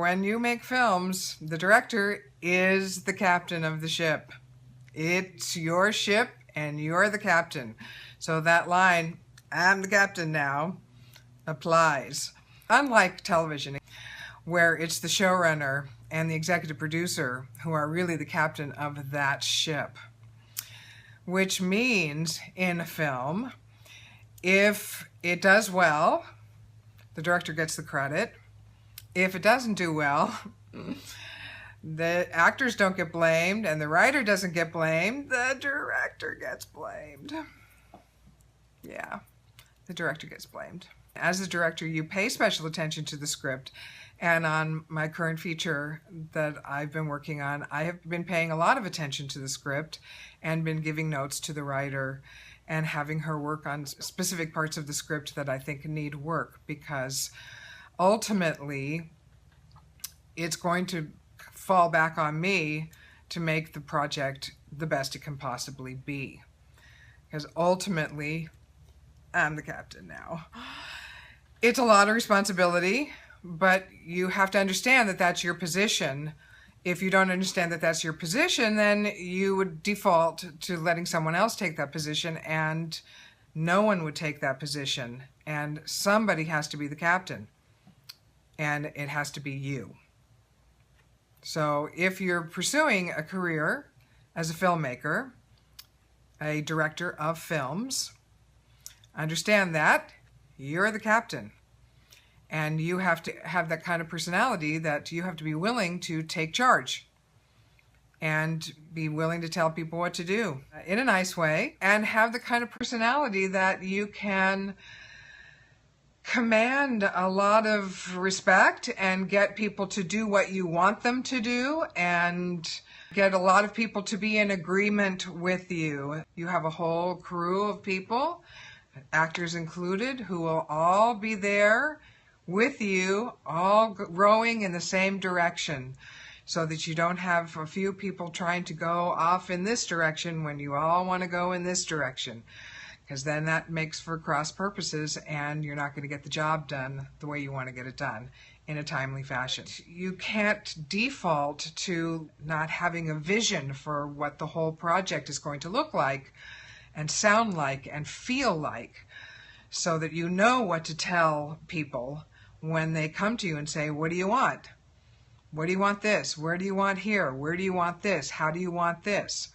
When you make films, the director is the captain of the ship. It's your ship and you're the captain. So that line, "I'm the captain now," applies. Unlike television, where it's the showrunner and the executive producer who are really the captain of that ship. Which means in a film, if it does well, the director gets the credit. If it doesn't do well, the actors don't get blamed and the writer doesn't get blamed, the director gets blamed. Yeah, the director gets blamed. As a director, you pay special attention to the script, and on my current feature that I've been working on, I have been paying a lot of attention to the script and been giving notes to the writer and having her work on specific parts of the script that I think need work, because ultimately it's going to fall back on me to make the project the best it can possibly be. Because ultimately, I'm the captain now. It's a lot of responsibility, but you have to understand that that's your position. If you don't understand that that's your position, then you would default to letting someone else take that position, and no one would take that position. And somebody has to be the captain, and it has to be you. So if you're pursuing a career as a filmmaker, a director of films, understand that you're the captain. And you have to have that kind of personality that you have to be willing to take charge and be willing to tell people what to do in a nice way, and have the kind of personality that you can command a lot of respect and get people to do what you want them to do and get a lot of people to be in agreement with you. You have a whole crew of people, actors included, who will all be there with you, all rowing in the same direction, so that you don't have a few people trying to go off in this direction when you all want to go in this direction, because then that makes for cross purposes and you're not going to get the job done the way you want to get it done in a timely fashion. You can't default to not having a vision for what the whole project is going to look like and sound like and feel like, so that you know what to tell people when they come to you and say, "What do you want? What do you want this? Where do you want here? Where do you want this? How do you want this?"